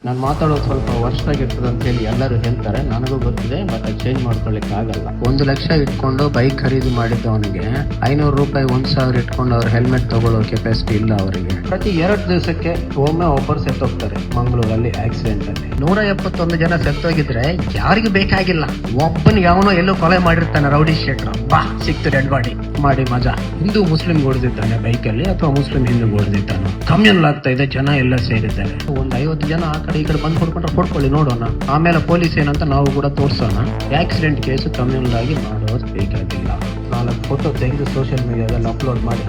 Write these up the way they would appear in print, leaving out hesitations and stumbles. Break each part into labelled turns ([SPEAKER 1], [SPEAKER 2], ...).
[SPEAKER 1] ನಾನು ಮಾತಾಡೋದು ಸ್ವಲ್ಪ ವರ್ಷ ಆಗಿರ್ತದೆ ಅಂತ ಹೇಳಿ ಎಲ್ಲರೂ ಹೇಳ್ತಾರೆ, ನನಗೂ ಗೊತ್ತಿದೆ. ಬಟ್ ಅದು ಚೇಂಜ್ ಮಾಡ್ಕೊಳ್ಳಿಕ್ಕೆ ಆಗಲ್ಲ. 1 ಲಕ್ಷ ಇಟ್ಕೊಂಡು ಬೈಕ್ ಖರೀದಿ ಮಾಡಿದ್ದವನಿಗೆ 500 ರೂಪಾಯಿ 1,000 ಇಟ್ಕೊಂಡು ಅವ್ರ ಹೆಲ್ಮೆಟ್ ತಗೊಳ್ಳೋ ಕೆಪಾಸಿಟಿ ಇಲ್ಲ ಅವರಿಗೆ. ಪ್ರತಿ 2 ದಿವಸಕ್ಕೆ ಒಮ್ಮೆ ಒಬ್ಬರು ಸೆತ್ತೋಗ್ತಾರೆ ಮಂಗಳೂರಲ್ಲಿ ಆಕ್ಸಿಡೆಂಟ್ ಅಲ್ಲಿ. 171 ಜನ ಸೆತ್ತೋಗಿದ್ರೆ ಯಾರಿಗೂ ಬೇಕಾಗಿಲ್ಲ. ಒಬ್ಬನಿಗೆ ಯಾವನೋ ಎಲ್ಲೋ ಕೊಲೆ ಮಾಡಿರ್ತಾನೆ ರೌಡಿ ಶೀಟರ್, ಬಾ ಸಿಕ್ತು ಡೆಡ್ ಬಾಡಿ ಮಾಡಿ ಮಜಾ. ಹಿಂದೂ ಮುಸ್ಲಿಂ ಹೊಡೆದಿದ್ದಾನೆ ಬೈಕಲ್ಲಿ, ಅಥವಾ ಮುಸ್ಲಿಂ ಹಿಂದೂ ಹೊಡೆದಿದ್ದಾನೆ. ಕಮ್ಯುನಲ್ ಆಗ್ತಾ ಇದೆ, ಜನ ಎಲ್ಲ ಸೇರಿದ್ದಾರೆ. ಒಂದು 50 ಜನ ಆ ಕಡೆ ಈ ಕಡೆ ಬಂದು ಹೊಡ್ಕೊಂಡ್ರೆ ಹೊಡ್ಕೊಳ್ಳಿ ನೋಡೋಣ. ಆಮೇಲೆ ಪೊಲೀಸ್ ಏನಂತ ನಾವು ಕೂಡ ತೋರ್ಸೋಣ. ಆಕ್ಸಿಡೆಂಟ್ ಕೇಸು ಕಮ್ಯುನಲ್ ಆಗಿ ಮಾಡೋದು ಬೇಕಾಗಿಲ್ಲ. 4 ಫೋಟೋ ತೆಗೆದು ಸೋಷಿಯಲ್ ಮೀಡಿಯಾದಲ್ಲಿ ಅಪ್ಲೋಡ್ ಮಾಡಿ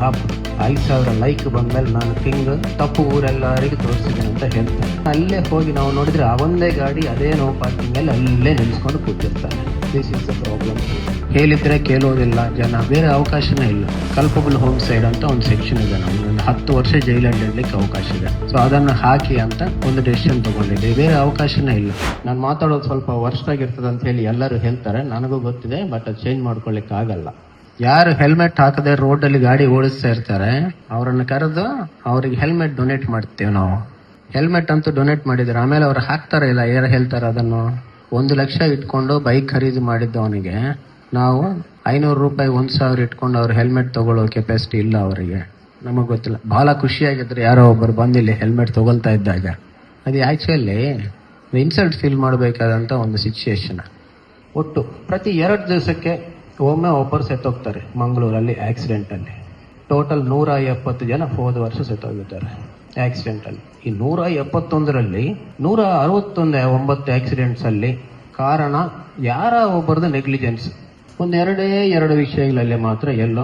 [SPEAKER 1] 5,000 ಲೈಕ್ ಬಂದ್ಮೇಲೆ ನಾನು ಕಿಂಗ್, ತಪ್ಪು ಊರೆಲ್ಲರಿಗೂ ತೋರಿಸಿದ್ದೀನಿ ಅಂತ ಹೇಳ್ತಾರೆ. ಅಲ್ಲೇ ಹೋಗಿ ನಾವು ನೋಡಿದ್ರೆ ಅವೊಂದೇ ಗಾಡಿ ಅದೇ ನೋ ಪಾರ್ಕಿಂಗ್ ಅಲ್ಲಿ ಅಲ್ಲೇ ನಿಲ್ಸ್ಕೊಂಡು ಕೂತಿರ್ತಾನೆ. This is the problem. ಹೇಳಿದ್ರೆ ಕೇಳೋದಿಲ್ಲ ಜನ, ಬೇರೆ ಅವಕಾಶನೇ ಇಲ್ಲ. ಕಲ್ಪಬಲ್ ಹೋಮ್ ಸೈಡ್ ಅಂತ ಒಂದು ಸೆಕ್ಷನ್ ಇದೆ, ನಮ್ಗೆ 10 ವರ್ಷ ಜೈಲಲ್ಲಿ ಇಡ್ಲಿಕ್ಕೆ ಅವಕಾಶ ಇದೆ. ಸೊ ಅದನ್ನು ಹಾಕಿ ಅಂತ ಒಂದು ಡೆಸಿಷನ್ ತಗೊಂಡಿದ್ದೆ, ಬೇರೆ ಅವಕಾಶನೇ ಇಲ್ಲ. ನಾನು ಮಾತಾಡೋದು ಸ್ವಲ್ಪ ವರ್ಷ ಆಗಿರ್ತದೆ ಅಂತ ಹೇಳಿ ಎಲ್ಲರೂ ಹೇಳ್ತಾರೆ, ನನಗೂ ಗೊತ್ತಿದೆ. ಬಟ್ ಅದು ಚೇಂಜ್ ಮಾಡ್ಕೊಳ್ಳಿಕ್ಕೆ ಆಗಲ್ಲ. ಯಾರು ಹೆಲ್ಮೆಟ್ ಹಾಕದೆ ರೋಡಲ್ಲಿ ಗಾಡಿ ಓಡಿಸ್ತಾ ಇರ್ತಾರೆ ಅವರನ್ನು ಕರೆದು ಅವ್ರಿಗೆ ಹೆಲ್ಮೆಟ್ ಡೊನೇಟ್ ಮಾಡ್ತೇವೆ ನಾವು. ಹೆಲ್ಮೆಟ್ ಅಂತೂ ಡೊನೇಟ್ ಮಾಡಿದ್ರೆ ಆಮೇಲೆ ಅವ್ರು ಹಾಕ್ತಾರೆ ಇಲ್ಲ, ಯಾರು ಹೇಳ್ತಾರೆ ಅದನ್ನು. 1 ಲಕ್ಷ ಇಟ್ಕೊಂಡು ಬೈಕ್ ಖರೀದಿ ಮಾಡಿದ್ದವನಿಗೆ ನಾವು 500 ರೂಪಾಯಿ 1,000 ಇಟ್ಕೊಂಡು ಅವ್ರ ಹೆಲ್ಮೆಟ್ ತಗೊಳ್ಳೋ ಕೆಪಾಸಿಟಿ ಇಲ್ಲ ಅವರಿಗೆ. ನಮಗೆ ಗೊತ್ತಿಲ್ಲ. ಬಹಳ ಖುಷಿಯಾಗಿದ್ರೆ ಯಾರೋ ಒಬ್ಬರು ಬಂದಿಲ್ಲಿ ಹೆಲ್ಮೆಟ್ ತಗೊಳ್ತಾ ಇದ್ದಾಗ ಅದು ಆಕ್ಚುಲಿ ಇನ್ಸಲ್ಟ್ ಫೀಲ್ ಮಾಡಬೇಕಾದಂತ ಒಂದು ಸಿಚುಯೇಷನ್. ಒಟ್ಟು ಪ್ರತಿ 2 ದಿವಸಕ್ಕೆ ಒಮ್ಮೆ ಒಬ್ಬರು ಸೆತ್ತೋಗ್ತಾರೆ ಮಂಗಳೂರಲ್ಲಿ ಆಕ್ಸಿಡೆಂಟ್ ಅಲ್ಲಿ. ಟೋಟಲ್ 170 ಜನ ಹೋದ ವರ್ಷ ಸೆತ್ತೋಗಿದ್ದಾರೆ ಆಕ್ಸಿಡೆಂಟ್ ಅಲ್ಲಿ. ಈ 171ರಲ್ಲಿ 169 ಆಕ್ಸಿಡೆಂಟ್ಸ್ ಅಲ್ಲಿ ಕಾರಣ ಯಾರ ಒಬ್ಬರದ್ದು ನೆಗ್ಲಿಜೆನ್ಸ್. ಎರಡು ವಿಷಯಗಳಲ್ಲಿ ಮಾತ್ರ ಎಲ್ಲೋ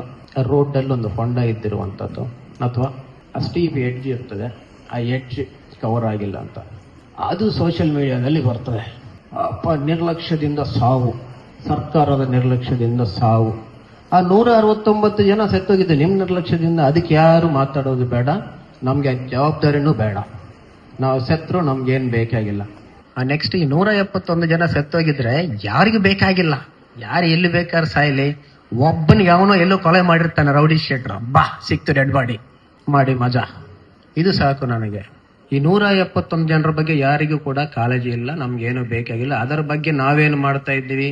[SPEAKER 1] ರೋಡಲ್ಲಿ ಒಂದು ಹೊಂಡ ಇದ್ದಿರುವಂಥದ್ದು, ಅಥವಾ ಆ ಸ್ಟೀಪ್ ಎಡ್ಜ್ ಇರ್ತದೆ, ಆ ಎಡ್ಜ್ ಕವರ್ ಆಗಿಲ್ಲ ಅಂತ ಅದು ಸೋಷಿಯಲ್ ಮೀಡಿಯಾದಲ್ಲಿ ಬರ್ತದೆ. ನಿರ್ಲಕ್ಷ್ಯದಿಂದ ಸಾವು, ಸರ್ಕಾರದ ನಿರ್ಲಕ್ಷ್ಯದಿಂದ ಸಾವು. ಆ 169 ಜನ ಸೆತ್ತೋಗಿದ್ದು ನಿಮ್ಮ ನಿರ್ಲಕ್ಷ್ಯದಿಂದ. ಅದಕ್ಕೆ ಯಾರು ಮಾತಾಡೋದು ಬೇಡ, ನಮ್ಗೆ ಜವಾಬ್ದಾರಿನೂ ಬೇಡ. ನಾವು ಸೆತ್ತರೂ ನಮ್ಗೇನು ಬೇಕಾಗಿಲ್ಲ. ನೆಕ್ಸ್ಟ್ ಈ 171 ಜನ ಸೆತ್ತೋಗಿದ್ರೆ ಯಾರಿಗೂ ಬೇಕಾಗಿಲ್ಲ. ಯಾರು ಎಲ್ಲಿ ಬೇಕಾದ್ರೆ ಸಾಯ್ಲಿ, ಒಬ್ಬನಿಗೆ ಯಾವನೋ ಎಲ್ಲೋ ಕೊಲೆ ಮಾಡಿರ್ತಾನೆ ರೌಡಿ ಶೀಟರ್, ಬಾ ಸಿಕ್ತು ಡೆಡ್ ಬಾಡಿ ಮಾಡಿ ಮಜಾ. ಇದು ಸಾಕು ನನಗೆ. ಈ 171 ಜನರ ಬಗ್ಗೆ ಯಾರಿಗೂ ಕೂಡ ಕಾಳಜಿ ಇಲ್ಲ, ನಮ್ಗೇನು ಬೇಕಾಗಿಲ್ಲ. ಅದರ ಬಗ್ಗೆ ನಾವೇನು ಮಾಡ್ತಾ ಇದ್ದೀವಿ,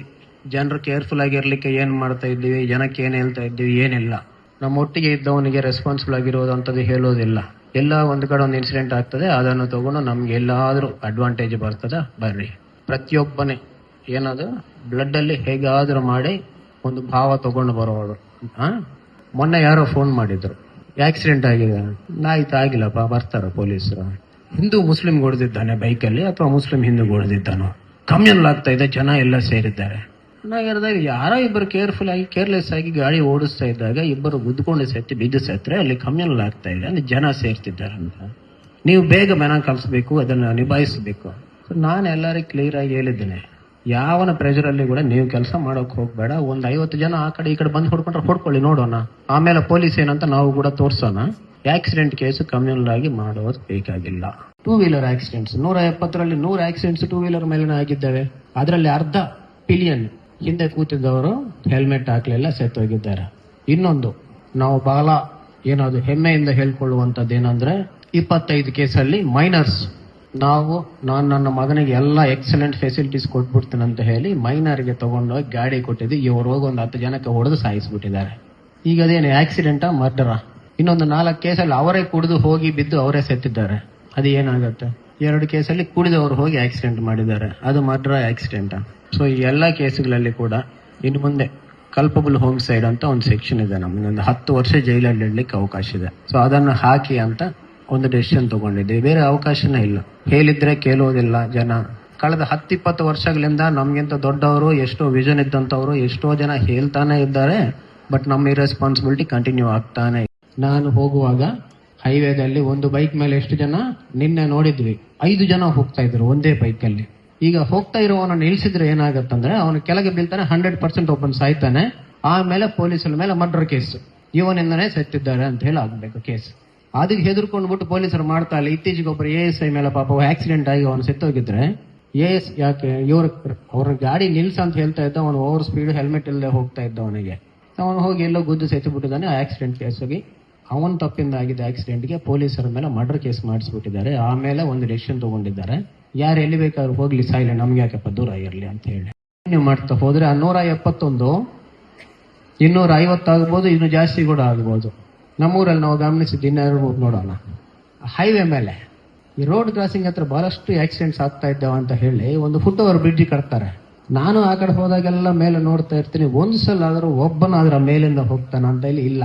[SPEAKER 1] ಜನರು ಕೇರ್ಫುಲ್ ಆಗಿರ್ಲಿಕ್ಕೆ ಏನ್ ಮಾಡ್ತಾ ಇದ್ದೀವಿ, ಜನಕ್ಕೆ ಏನ್ ಹೇಳ್ತಾ ಇದ್ದೀವಿ, ಏನಿಲ್ಲ. ನಮ್ಮ ಒಟ್ಟಿಗೆ ಇದ್ದವನಿಗೆ ರೆಸ್ಪಾನ್ಸಿಬಲ್ ಆಗಿರೋದು ಅಂತದ್ದು ಹೇಳೋದಿಲ್ಲ. ಎಲ್ಲ ಒಂದು ಕಡೆ ಒಂದು ಇನ್ಸಿಡೆಂಟ್ ಆಗ್ತದೆ, ಅದನ್ನು ತಗೊಂಡು ನಮ್ಗೆ ಎಲ್ಲಾದ್ರೂ ಅಡ್ವಾಂಟೇಜ್ ಬರ್ತದೆ. ಬರ್ರಿ, ಪ್ರತಿಯೊಬ್ಬನೇ ಏನದು ಬ್ಲಡ್ ಅಲ್ಲಿ ಹೇಗಾದ್ರೂ ಮಾಡಿ ಒಂದು ಭಾವ ತಗೊಂಡು ಬರೋದು. ಮೊನ್ನೆ ಯಾರೋ ಫೋನ್ ಮಾಡಿದ್ರು, ಆಕ್ಸಿಡೆಂಟ್ ಆಗಿದೆ. ಆಯ್ತು, ಆಗಿಲ್ಲಪ್ಪ, ಬರ್ತಾರ ಪೊಲೀಸರು. ಹಿಂದೂ ಮುಸ್ಲಿಂ ಹೊಡೆದಿದ್ದಾನೆ ಬೈಕಲ್ಲಿ, ಅಥವಾ ಮುಸ್ಲಿಂ ಹಿಂದೂ ಹೊಡೆದಿದ್ದಾನೋ. ಕಮ್ಯುನಲ್ ಆಗ್ತಾ ಇದೆ, ಜನ ಎಲ್ಲ ಸೇರಿದ್ದಾರೆ. ನಾಗಿರ್ದಾಗ ಯಾರೋ ಇಬ್ಬರು ಕೇರ್ಲೆಸ್ ಆಗಿ ಗಾಡಿ ಓಡಿಸ್ತಾ ಇದ್ದಾಗ ಇಬ್ಬರು ಗುದ್ದುಕೊಂಡು ಸೆತ್ತಿ ಬಿದ್ದು ಸೆತ್ತರೆ ಅಲ್ಲಿ ಕಮ್ಯುನಲ್ ಆಗ್ತಾ ಇದೆ, ಅಂದ್ರೆ ಜನ ಸೇರ್ತಿದ್ದಾರೆ ಅಂತ. ನೀವು ಬೇಗ ಮನ ಕಲಿಸ್ಬೇಕು, ಅದನ್ನ ನಿಭಾಯಿಸಬೇಕು. ನಾನು ಎಲ್ಲರಿಗೂ ಕ್ಲಿಯರ್ ಆಗಿ ಹೇಳಿದ್ದೇನೆ, ಯಾವನ ಪ್ರೆಷರ್ ಅಲ್ಲಿ ಕೂಡ ನೀವು ಕೆಲಸ ಮಾಡೋಕೆ ಹೋಗ್ಬೇಡ. ಒಂದು 50 ಜನ ಆ ಕಡೆ ಈ ಕಡೆ ಬಂದು ಹೊಡ್ಕೊಂಡ್ರೆ ಹೊಡ್ಕೊಳ್ಳಿ ನೋಡೋಣ. ಆಮೇಲೆ ಪೊಲೀಸ್ ಏನಂತ ನಾವು ಕೂಡ ತೋರ್ಸೋಣ. ಆಕ್ಸಿಡೆಂಟ್ ಕೇಸು ಕಮ್ಯುನಲ್ ಆಗಿ ಮಾಡೋದು ಬೇಕಾಗಿಲ್ಲ. 2 ವೀಲರ್ ಆಕ್ಸಿಡೆಂಟ್ಸ್ 170ರಲ್ಲಿ 100 ಆಕ್ಸಿಡೆಂಟ್ಸ್ 2 ವೀಲರ್ ಮೇಲೆ ಆಗಿದ್ದಾವೆ. ಅದರಲ್ಲಿ ಅರ್ಧ ಪಿಲಿಯನ್ ಹಿಂದೆ ಕೂತಿದ್ದವರು ಹೆಲ್ಮೆಟ್ ಹಾಕ್ಲಿಲ್ಲ, ಸೆತ್ತೋಗಿದ್ದಾರೆ. ಇನ್ನೊಂದು ನಾವು ಬಹಳ ಏನದು ಹೆಮ್ಮೆಯಿಂದ ಹೇಳ್ಕೊಳ್ಳುವಂತದ್ದು ಏನಂದ್ರೆ 25 ಕೇಸಲ್ಲಿ ಮೈನರ್ಸ್. ನಾನು ನನ್ನ ಮಗನಿಗೆ ಎಲ್ಲ ಎಕ್ಸಲೆಂಟ್ ಫೆಸಿಲಿಟೀಸ್ ಕೊಟ್ಬಿಡ್ತೀನಿ ಅಂತ ಹೇಳಿ ಮೈನರ್ಗೆ ತಗೊಂಡೋಗಿ ಗಾಡಿ ಕೊಟ್ಟಿದ್ದು, ಇವರು ಹೋಗಿ ಒಂದು 10 ಜನಕ್ಕೆ ಹೊಡೆದು ಸಾಯಿಸ್ಬಿಟ್ಟಿದ್ದಾರೆ. ಈಗ ಅದೇನು ಆಕ್ಸಿಡೆಂಟಾ ಮರ್ಡರಾ? ಇನ್ನೊಂದು 4 ಕೇಸಲ್ಲಿ ಅವರೇ ಕುಡಿದು ಹೋಗಿ ಬಿದ್ದು ಅವರೇ ಸೆತ್ತಿದ್ದಾರೆ. ಅದು ಏನಾಗುತ್ತೆ? 2 ಕೇಸಲ್ಲಿ ಕುಡಿದವರು ಹೋಗಿ ಆಕ್ಸಿಡೆಂಟ್ ಮಾಡಿದ್ದಾರೆ, ಅದು ಮರ್ಡರಾ ಆಕ್ಸಿಡೆಂಟಾ? ಸೊ ಈ ಎಲ್ಲ ಕೇಸುಗಳಲ್ಲಿ ಕೂಡ ಇನ್ನು ಮುಂದೆ ಕಲ್ಪಬಲ್ ಹೋಮ್ ಸೈಡ್ ಅಂತ ಒಂದು ಸೆಕ್ಷನ್ ಇದೆ, ನಮ್ಗೆ ಒಂದು 10 ವರ್ಷ ಜೈಲಲ್ಲಿ ಇಡ್ಲಿಕ್ಕೆ ಅವಕಾಶ ಇದೆ. ಸೊ ಅದನ್ನು ಹಾಕಿ ಅಂತ ಒಂದು ಡೆಸಿಷನ್ ತಗೊಂಡಿದ್ದೀವಿ, ಬೇರೆ ಅವಕಾಶನೇ ಇಲ್ಲ. ಹೇಳಿದ್ರೆ ಕೇಳೋದಿಲ್ಲ ಜನ. ಕಳೆದ 10-20 ವರ್ಷಗಳಿಂದ ನಮ್ಗಿಂತ ದೊಡ್ಡವರು, ಎಷ್ಟೋ ವಿಷನ್ ಇದ್ದಂಥವ್ರು, ಎಷ್ಟೋ ಜನ ಹೇಳ್ತಾನೆ ಇದ್ದಾರೆ. ಬಟ್ ನಮ್ಮ ಇರೆಸ್ಪಾನ್ಸಿಬಿಲಿಟಿ ಕಂಟಿನ್ಯೂ ಆಗ್ತಾನೆ. ನಾನು ಹೋಗುವಾಗ ಹೈವೇದಲ್ಲಿ ಒಂದು ಬೈಕ್ ಮೇಲೆ ಎಷ್ಟು ಜನ ನಿನ್ನೆ ನೋಡಿದ್ವಿ, 5 ಜನ ಹೋಗ್ತಾ ಇದ್ರು ಒಂದೇ ಬೈಕಲ್ಲಿ. ಈಗ ಹೋಗ್ತಾ ಇರೋವನ್ನ ನಿಲ್ಸಿದ್ರೆ ಏನಾಗತ್ತಂದ್ರೆ ಅವನು ಕೆಳಗೆ ಬೀಳ್ತಾನೆ, 100% ಒಬ್ಬನ್ ಸಾಯ್ತಾನೆ. ಆಮೇಲೆ ಪೊಲೀಸರ ಮೇಲೆ ಮರ್ಡರ್ ಕೇಸ್, ಇವನಿಂದನೇ ಸೆತ್ತಿದ್ದಾರೆ ಅಂತ ಹೇಳಿ ಆಗ್ಬೇಕು ಕೇಸ್. ಅದಕ್ಕೆ ಹೆದರ್ಕೊಂಡ್ಬಿಟ್ಟು ಪೊಲೀಸರು ಮಾಡ್ತಾ ಇಲ್ಲ. ಇತ್ತೀಚೆಗೆ ಒಬ್ಬರು ASI ಮೇಲೆ ಪಾಪ ಆಕ್ಸಿಡೆಂಟ್ ಆಗಿ ಅವನು ಸೆತ್ತೋಗಿದ್ರೆ AS ಯಾಕೆ ಅವ್ರ ಗಾಡಿ ನಿಲ್ಸ ಅಂತ ಹೇಳ್ತಾ ಇದ್ದ, ಅವನು ಓವರ್ ಸ್ಪೀಡ್ ಹೆಲ್ಮೆಟ್ ಇಲ್ಲದೆ ಹೋಗ್ತಾ ಇದ್ದ. ಅವನು ಹೋಗಿ ಎಲ್ಲೋ ಗುದ್ದು ಸೆತ್ತುಬಿಟ್ಟಿದ್ದಾನೆ. ಆಕ್ಸಿಡೆಂಟ್ ಕೇಸ್ ಹೋಗಿ ಅವನ್ ತಪ್ಪಿಂದ ಆಗಿದ್ದ ಆಕ್ಸಿಡೆಂಟ್ಗೆ ಪೊಲೀಸರ ಮೇಲೆ ಮರ್ಡರ್ ಕೇಸ್ ಮಾಡಿಸ್ಬಿಟ್ಟಿದ್ದಾರೆ. ಆಮೇಲೆ ಒಂದು ಡೆಸಿಷನ್ ತಗೊಂಡಿದ್ದಾರೆ. ಯಾರು ಎಲ್ಲಿ ಬೇಕಾದ್ರೂ ಹೋಗ್ಲಿ ಸಾಯಿಲ್ಲ, ನಮ್ಗೆ ಯಾಕಪ್ಪ ದೂರ ಇರಲಿ ಅಂತ ಹೇಳಿ ನೀವು ಮಾಡ್ತಾ ಹೋದ್ರೆ ಆ 171 250 ಆಗ್ಬೋದು, ಇನ್ನು ಜಾಸ್ತಿ ಕೂಡ ಆಗ್ಬೋದು. ನಮ್ಮೂರಲ್ಲಿ ನಾವು ಗಮನಿಸಿದ್ದು ಇನ್ನೆರಡು ನೋಡೋಣ. ಹೈವೇ ಮೇಲೆ ಈ ರೋಡ್ ಕ್ರಾಸಿಂಗ್ ಹತ್ರ ಬಹಳಷ್ಟು ಆಕ್ಸಿಡೆಂಟ್ಸ್ ಆಗ್ತಾ ಇದ್ದಾವ ಅಂತ ಹೇಳಿ ಒಂದು ಫುಟ್ ಓವರ್ ಬ್ರಿಡ್ಜ್ ಕಟ್ತಾರೆ. ನಾನು ಆ ಕಡೆ ಹೋದಾಗೆಲ್ಲ ಮೇಲೆ ನೋಡ್ತಾ ಇರ್ತೀನಿ, ಒಂದ್ಸಲ ಆದ್ರೂ ಒಬ್ಬನಾದ್ರೂ ಆ ಮೇಲಿಂದ ಹೋಗ್ತಾನ ಅಂತ ಇಲ್ಲಿ ಇಲ್ಲ.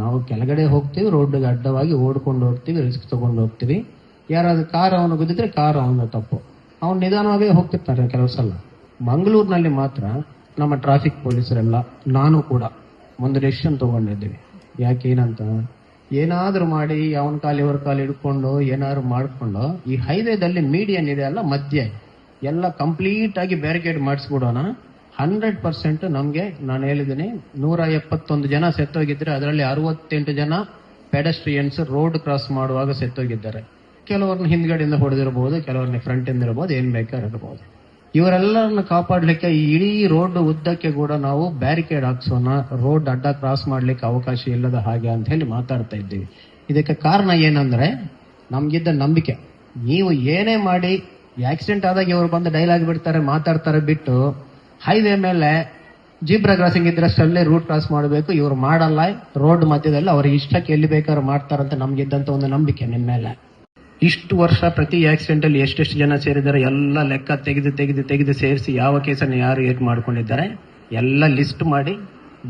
[SPEAKER 1] ನಾವು ಕೆಳಗಡೆ ಹೋಗ್ತೀವಿ, ರೋಡ್ಗೆ ಅಡ್ಡವಾಗಿ ಓಡ್ಕೊಂಡು ಹೋಗ್ತೀವಿ, ರಿಸ್ಕ್ ತಗೊಂಡು ಹೋಗ್ತೀವಿ. ಯಾರಾದ್ರೂ ಕಾರ್ ಅವನು ಗುದ್ದಿದ್ರೆ ಕಾರ್ ಅವನ ತಪ್ಪು, ಅವ್ನು ನಿಧಾನವಾಗೇ ಹೋಗ್ತಿರ್ತಾರೆ ಕೆಲವು ಸಲ. ಮಂಗಳೂರಿನಲ್ಲಿ ಮಾತ್ರ ನಮ್ಮ ಟ್ರಾಫಿಕ್ ಪೊಲೀಸರೆಲ್ಲ ನಾನು ಕೂಡ ಒಂದು ಡೆಸಿಷನ್ ತಗೊಂಡಿದ್ದೀವಿ. ಯಾಕೆ ಏನಂತ, ಏನಾದ್ರೂ ಮಾಡಿ ಅವನ ಕಾಲು ಇವ್ರ ಕಾಲು ಹಿಡ್ಕೊಂಡು ಏನಾದ್ರು ಮಾಡ್ಕೊಂಡು ಈ ಹೈವೇದಲ್ಲಿ ಮೀಡಿಯನ್ ಇದೆ ಅಲ್ಲ ಮಧ್ಯೆ ಎಲ್ಲ ಕಂಪ್ಲೀಟ್ ಆಗಿ ಬ್ಯಾರಿಕೇಡ್ ಮಾಡಿಸ್ಬಿಡೋಣ. 100% ನಮ್ಗೆ ನಾನು ಹೇಳಿದ್ದೀನಿ, 171 ಜನ ಸೆತ್ತೋಗಿದ್ರೆ ಅದರಲ್ಲಿ 68 ಜನ ಪೆಡಸ್ಟ್ರಿಯನ್ಸ್ ರೋಡ್ ಕ್ರಾಸ್ ಮಾಡುವಾಗ ಸೆತ್ತೋಗಿದ್ದಾರೆ. ಕೆಲವ್ರನ್ನ ಹಿಂದ್ಗಡೆಯಿಂದ ಹೊಡೆದಿರಬಹುದು, ಕೆಲವ್ರನ್ನ ಫ್ರಂಟ್ ಇಂದ ಇರಬಹುದು, ಏನ್ ಬೇಕಾದ್ರೂ ಇರಬಹುದು. ಇವರೆಲ್ಲರನ್ನ ಕಾಪಾಡ್ಲಿಕ್ಕೆ ಈ ಇಡೀ ರೋಡ್ ಉದ್ದಕ್ಕೆ ಕೂಡ ನಾವು ಬ್ಯಾರಿಕೇಡ್ ಹಾಕ್ಸೋಣ, ರೋಡ್ ಅಡ್ಡ ಕ್ರಾಸ್ ಮಾಡ್ಲಿಕ್ಕೆ ಅವಕಾಶ ಇಲ್ಲದ ಹಾಗೆ ಅಂತ ಹೇಳಿ ಮಾತಾಡ್ತಾ ಇದ್ದೀವಿ. ಇದಕ್ಕೆ ಕಾರಣ ಏನಂದ್ರೆ ನಮ್ಗಿದ್ದ ನಂಬಿಕೆ. ನೀವು ಏನೇ ಮಾಡಿ ಆಕ್ಸಿಡೆಂಟ್ ಆದಾಗ ಇವರು ಬಂದು ಡೈಲಾಗ್ ಬಿಡ್ತಾರೆ, ಮಾತಾಡ್ತಾರೆ ಬಿಟ್ಟು ಹೈವೇ ಮೇಲೆ ಜೀಬ್ರಾ ಕ್ರಾಸಿಂಗ್ ಇದ್ರಷ್ಟಲ್ಲೇ ರೂಟ್ ಕ್ರಾಸ್ ಮಾಡಬೇಕು, ಇವ್ರು ಮಾಡಲ್ಲ, ರೋಡ್ ಮಧ್ಯದಲ್ಲಿ ಅವ್ರ ಇಷ್ಟಕ್ಕೆ ಎಲ್ಲಿ ಬೇಕಾದ್ರೂ ಮಾಡ್ತಾರಂತ ನಮ್ಗಿದ್ದಂತ ಒಂದು ನಂಬಿಕೆ ನಿಮ್ಮ ಮೇಲೆ. ಇಷ್ಟು ವರ್ಷ ಪ್ರತಿ ಆಕ್ಸಿಡೆಂಟ್ ಅಲ್ಲಿ ಎಷ್ಟೆಷ್ಟು ಜನ ಸೇರಿದ್ದಾರೆ ಎಲ್ಲ ಲೆಕ್ಕ ತೆಗೆದು ಸೇರಿಸಿ ಯಾವ ಕೇಸನ್ನು ಯಾರು ಏಟ್ ಮಾಡ್ಕೊಂಡಿದ್ದಾರೆ ಎಲ್ಲ ಲಿಸ್ಟ್ ಮಾಡಿ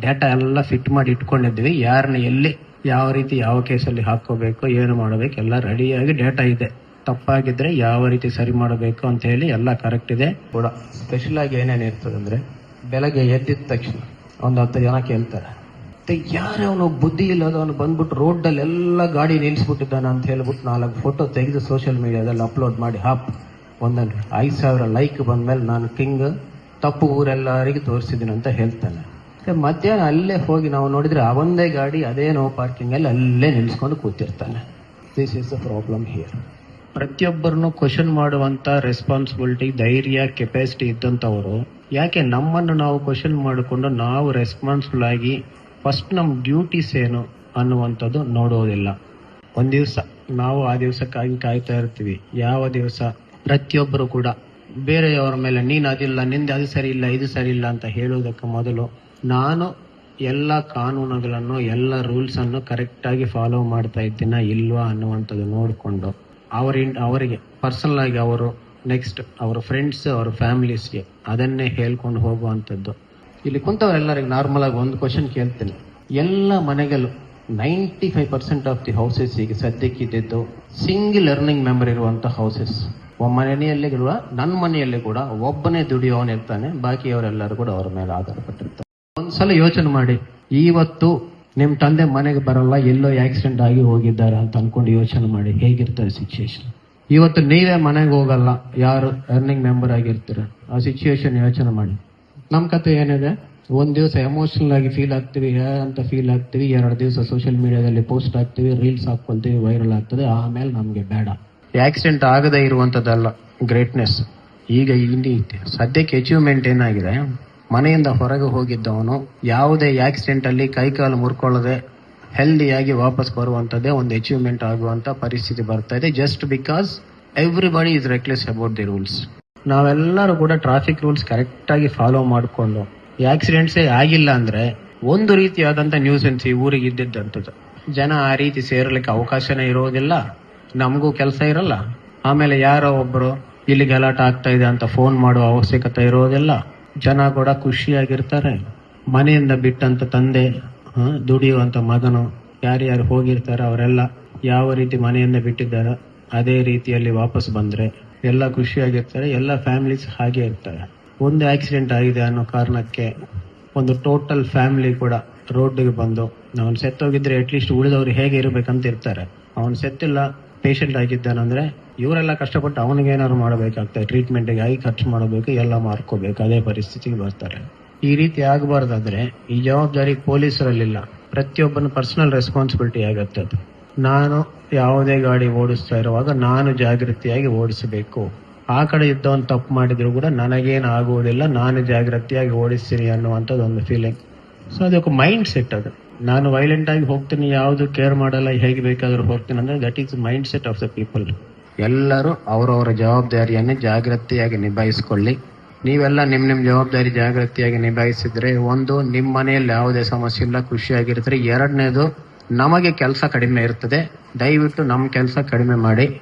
[SPEAKER 1] ಡೇಟಾ ಎಲ್ಲ ಫಿಟ್ ಮಾಡಿ ಇಟ್ಕೊಂಡಿದ್ವಿ. ಯಾರನ್ನ ಎಲ್ಲಿ ಯಾವ ರೀತಿ ಯಾವ ಕೇಸಲ್ಲಿ ಹಾಕೋಬೇಕು, ಏನು ಮಾಡಬೇಕು ಎಲ್ಲ ರೆಡಿಯಾಗಿ ಡೇಟಾ ಇದೆ. ತಪ್ಪಾಗಿದ್ರೆ ಯಾವ ರೀತಿ ಸರಿ ಮಾಡಬೇಕು ಅಂತ ಹೇಳಿ ಎಲ್ಲ ಕರೆಕ್ಟ್ ಇದೆ ಕೂಡ. ಸ್ಪೆಷಲ್ ಆಗಿ ಏನೇನು ಇರ್ತದೆ ಅಂದ್ರೆ, ಬೆಳಗ್ಗೆ ಎದ್ದಿದ ತಕ್ಷಣ ಒಂದು 10 ಜನ ಕೇಳ್ತಾರೆ, ಯಾರವನು ಬುದ್ಧಿ ಇಲ್ಲದವನು ಬಂದ್ಬಿಟ್ಟು ರೋಡಲ್ಲಿ ಎಲ್ಲ ಗಾಡಿ ನಿಲ್ಸ್ಬಿಟ್ಟಿದ್ದಾನ ಅಂತ ಹೇಳ್ಬಿಟ್ಟು 4 ಫೋಟೋ ತೆಗೆದು ಸೋಷಿಯಲ್ ಮೀಡಿಯಾದಲ್ಲಿ ಅಪ್ಲೋಡ್ ಮಾಡಿ ಒಂದೊಂದು 5,000 ಲೈಕ್ ಬಂದ್ಮೇಲೆ ನಾನು ಕಿಂಗ್, ತಪ್ಪು ಊರೆಲ್ಲರಿಗೆ ತೋರಿಸಿದ್ದೀನಿ ಅಂತ ಹೇಳ್ತಾನೆ. ಮಧ್ಯಾಹ್ನ ಅಲ್ಲೇ ಹೋಗಿ ನಾವು ನೋಡಿದ್ರೆ ಅವೊಂದೇ ಗಾಡಿ ಅದೇ ನೋ ಪಾರ್ಕಿಂಗ್ ಅಲ್ಲಿ ಅಲ್ಲೇ ನಿಲ್ಸ್ಕೊಂಡು ಕೂತಿರ್ತಾನೆ. This is the problem here. ಪ್ರತಿಯೊಬ್ಬರನ್ನು ಕ್ವಶನ್ ಮಾಡುವಂತ ರೆಸ್ಪಾನ್ಸಿಬಿಲಿಟಿ, ಧೈರ್ಯ, ಕೆಪಾಸಿಟಿ ಇದ್ದಂಥವರು ಯಾಕೆ ನಮ್ಮನ್ನು ನಾವು ಕ್ವಶನ್ ಮಾಡಿಕೊಂಡು ನಾವು ರೆಸ್ಪಾನ್ಸಿಬಲ್ ಆಗಿ ಫಸ್ಟ್ ನಮ್ಮ ಡ್ಯೂಟೀಸ್ ಏನು ಅನ್ನುವಂಥದ್ದು ನೋಡೋದಿಲ್ಲ. ಒಂದ್ ದಿವಸ ನಾವು ಆ ದಿವಸಕ್ಕಾಗಿ ಕಾಯ್ತಾ ಇರ್ತೀವಿ. ಯಾವ ದಿವಸ ಪ್ರತಿಯೊಬ್ಬರು ಕೂಡ ಬೇರೆಯವರ ಮೇಲೆ ನೀನು ಅದಿಲ್ಲ, ನಿಂದ ಅದು ಸರಿ ಇಲ್ಲ, ಇದು ಸರಿ ಇಲ್ಲ ಅಂತ ಹೇಳುವುದಕ್ಕೆ ಮೊದಲು ನಾನು ಎಲ್ಲ ಕಾನೂನುಗಳನ್ನು ಎಲ್ಲ ರೂಲ್ಸ್ ಅನ್ನು ಕರೆಕ್ಟ್ ಆಗಿ ಫಾಲೋ ಮಾಡ್ತಾ ಇದ್ದೀನ ಇಲ್ವಾ ಅನ್ನುವಂಥದ್ದು ನೋಡಿಕೊಂಡು ಅವರಿಗೆ ಪರ್ಸನಲ್ ಆಗಿ ಅವರು ನೆಕ್ಸ್ಟ್ ಅವರ ಫ್ರೆಂಡ್ಸ್, ಅವರ ಫ್ಯಾಮಿಲೀಸ್ಗೆ ಅದನ್ನೇ ಹೇಳ್ಕೊಂಡು ಹೋಗುವಂಥದ್ದು. ಇಲ್ಲಿ ಕುಂತವರೆಲ್ಲರಿಗೆ ನಾರ್ಮಲ್ ಆಗಿ ಒಂದು ಕ್ವಶನ್ ಕೇಳ್ತೇನೆ. ಎಲ್ಲ ಮನೆಗಳು 95% ಆಫ್ ದಿ ಹೌಸಸ್ ಈಗ ಸದ್ಯಕ್ಕಿದ್ದು ಸಿಂಗಲ್ ಅರ್ನಿಂಗ್ ಮೆಂಬರ್ ಇರುವಂತ ಹೌಸಸ್. ಮನೆಯಲ್ಲಿ ಕೂಡ, ನನ್ನ ಮನೆಯಲ್ಲಿ ಕೂಡ ಒಬ್ಬನೇ ದುಡಿಯೋನ್ ಇರ್ತಾನೆ, ಬಾಕಿಯವರೆಲ್ಲರೂ ಕೂಡ ಅವರ ಮೇಲೆ ಆಧಾರಪಟ್ಟಿರ್ತಾರೆ. ಒಂದ್ಸಲ ಯೋಚನೆ ಮಾಡಿ, ಇವತ್ತು ನಿಮ್ ತಂದೆ ಮನೆಗೆ ಬರಲ್ಲ, ಎಲ್ಲೋ ಆಕ್ಸಿಡೆಂಟ್ ಆಗಿ ಹೋಗಿದ್ದಾರೆ ಅಂತ ಅನ್ಕೊಂಡು ಯೋಚನೆ ಮಾಡಿ ಹೇಗಿರ್ತಾರೆ ಸಿಚುಯೇಷನ್. ಇವತ್ತು ನೀವೇ ಮನೆಗೆ ಹೋಗಲ್ಲ, ಯಾರು ಅರ್ನಿಂಗ್ ಮೆಂಬರ್ ಆಗಿರ್ತೀರ, ಆ ಸಿಚುಯೇಷನ್ ಯೋಚನೆ ಮಾಡಿ. ನಮ್ ಕತೆ ಏನಿದೆ, ಒಂದ್ ದಿವಸ ಎಮೋಷನಲ್ ಆಗಿ ಫೀಲ್ ಆಗ್ತೀವಿ ಅಂತ ಫೀಲ್ ಆಗ್ತೀವಿ, 2 ದಿವಸ ಸೋಷಿಯಲ್ ಮೀಡಿಯಾದಲ್ಲಿ ಪೋಸ್ಟ್ ಆಗ್ತೀವಿ, ರೀಲ್ಸ್ ಹಾಕೊಳ್ತೀವಿ, ವೈರಲ್ ಆಗ್ತದೆ, ಆಮೇಲೆ ನಮ್ಗೆ ಬೇಡ. ಆಕ್ಸಿಡೆಂಟ್ ಆಗದೆ ಇರುವಂತದ್ದಲ್ಲ ಗ್ರೇಟ್ನೆಸ್. ಈಗ ಇಲ್ಲಿ ಸದ್ಯಕ್ಕೆ ಅಚೀವ್ಮೆಂಟ್ ಏನಾಗಿದೆ, ಮನೆಯಿಂದ ಹೊರಗೆ ಹೋಗಿದ್ದವನು ಯಾವುದೇ ಆಕ್ಸಿಡೆಂಟ್ ಅಲ್ಲಿ ಕೈಕಾಲು ಮುರ್ಕೊಳ್ಳದೆ ಹೆಲ್ದಿಯಾಗಿ ವಾಪಸ್ ಬರುವಂತದ್ದೇ ಒಂದು ಅಚೀವ್ಮೆಂಟ್ ಆಗುವಂತ ಪರಿಸ್ಥಿತಿ ಬರ್ತಾ ಇದೆ. Just because everybody is reckless about the rules. ನಾವೆಲ್ಲರೂ ಕೂಡ ಟ್ರಾಫಿಕ್ ರೂಲ್ಸ್ ಕರೆಕ್ಟ್ ಆಗಿ ಫಾಲೋ ಮಾಡಿಕೊಂಡು ಆಕ್ಸಿಡೆಂಟ್ಸೇ ಆಗಿಲ್ಲ ಅಂದ್ರೆ ಒಂದು ರೀತಿಯಾದಂತ ನ್ಯೂಸೆನ್ಸ್ ಈ ಊರಿಗೆ ಇದ್ದಿದ್ದಂಥದ್ದು. ಜನ ಆ ರೀತಿ ಸೇರಲಿಕ್ಕೆ ಅವಕಾಶನೇ ಇರೋದಿಲ್ಲ, ನಮಗೂ ಕೆಲಸ ಇರಲ್ಲ. ಆಮೇಲೆ ಯಾರೋ ಒಬ್ರು ಇಲ್ಲಿ ಗಲಾಟೆ ಆಗ್ತಾ ಇದೆ ಅಂತ ಫೋನ್ ಮಾಡುವ ಅವಶ್ಯಕತೆ ಇರೋದಿಲ್ಲ. ಜನ ಕೂಡ ಖುಷಿಯಾಗಿರ್ತಾರೆ. ಮನೆಯಿಂದ ಬಿಟ್ಟಂತ ತಂದೆ, ದುಡಿಯುವಂತ ಮಗನು, ಯಾರ್ಯಾರು ಹೋಗಿರ್ತಾರೆ ಅವರೆಲ್ಲ ಯಾವ ರೀತಿ ಮನೆಯಿಂದ ಬಿಟ್ಟಿದ್ದಾರೆ ಅದೇ ರೀತಿಯಲ್ಲಿ ವಾಪಸ್ ಬಂದ್ರೆ ಎಲ್ಲ ಖುಷಿಯಾಗಿರ್ತಾರೆ. ಎಲ್ಲ ಫ್ಯಾಮಿಲೀಸ್ ಹಾಗೆ ಇರ್ತಾರೆ. ಒಂದು ಆಕ್ಸಿಡೆಂಟ್ ಆಗಿದೆ ಅನ್ನೋ ಕಾರಣಕ್ಕೆ ಒಂದು ಟೋಟಲ್ ಫ್ಯಾಮಿಲಿ ಕೂಡ ರೋಡ್ಗೆ ಬಂದು, ಅವನು ಸೆತ್ತೋಗಿದ್ರೆ ಅಟ್ಲೀಸ್ಟ್ ಉಳಿದವರು ಹೇಗೆ ಇರಬೇಕಂತ ಇರ್ತಾರೆ. ಅವನು ಸೆತ್ತಿಲ್ಲ, ಪೇಷಂಟ್ ಆಗಿದ್ದಾನಂದ್ರೆ ಇವರೆಲ್ಲ ಕಷ್ಟಪಟ್ಟು ಅವನಿಗೆ ಏನಾದ್ರು ಮಾಡಬೇಕಾಗ್ತದೆ, ಟ್ರೀಟ್ಮೆಂಟ್ಗೆ ಆಗಿ ಖರ್ಚು ಮಾಡಬೇಕು, ಎಲ್ಲ ಮಾರ್ಕೋಬೇಕು, ಅದೇ ಪರಿಸ್ಥಿತಿಗೆ ಬರ್ತಾರೆ. ಈ ರೀತಿ ಆಗಬಾರ್ದಾದ್ರೆ ಈ ಜವಾಬ್ದಾರಿ ಪೊಲೀಸರಲ್ಲಿಲ್ಲ, ಪ್ರತಿಯೊಬ್ಬನ ಪರ್ಸನಲ್ ರೆಸ್ಪಾನ್ಸಿಬಿಲಿಟಿ ಆಗತ್ತೆ. ಅದು ನಾನು ಯಾವುದೇ ಗಾಡಿ ಓಡಿಸ್ತಾ ಇರುವಾಗ ನಾನು ಜಾಗೃತಿಯಾಗಿ ಓಡಿಸಬೇಕು. ಆ ಕಡೆ ಇದ್ದವನು ತಪ್ಪು ಮಾಡಿದ್ರು ಕೂಡ ನನಗೇನು ಆಗುವುದಿಲ್ಲ, ನಾನು ಜಾಗೃತಿಯಾಗಿ ಓಡಿಸ್ತೀನಿ ಅನ್ನುವಂಥದ್ದು ಒಂದು ಫೀಲಿಂಗ್. ಸೊ ಅದಕ್ಕೆ ಮೈಂಡ್ ಸೆಟ್. ಅದು ನಾನು ವೈಲೆಂಟ್ ಆಗಿ ಹೋಗ್ತೀನಿ, ಯಾವುದು ಕೇರ್ ಮಾಡಲ್ಲ, ಹೇಗೆ ಬೇಕಾದ್ರೂ ಹೋಗ್ತೀನಿ ಅಂದ್ರೆ that is mind set of the people. ಎಲ್ಲರೂ ಅವರವರ ಜವಾಬ್ದಾರಿಯನ್ನು ಜಾಗೃತಿಯಾಗಿ ನಿಭಾಯಿಸಿಕೊಳ್ಳಿ. ನೀವೆಲ್ಲ ನಿಮ್ಮ ಜವಾಬ್ದಾರಿ ಜಾಗೃತಿಯಾಗಿ ನಿಭಾಯಿಸಿದ್ರೆ, ಒಂದು, ನಿಮ್ಮ ಮನೆಯಲ್ಲಿ ಯಾವುದೇ ಸಮಸ್ಯೆ ಇಲ್ಲ, ಖುಷಿಯಾಗಿರ್ತೀರಿ. ಎರಡನೇದು, ನಮಗೆ ಕೆಲಸ ಕಡಿಮೆ ಇರ್ತದೆ. ದಯವಿಟ್ಟು ನಮ್ಮ ಕೆಲಸ ಕಡಿಮೆ ಮಾಡಿ.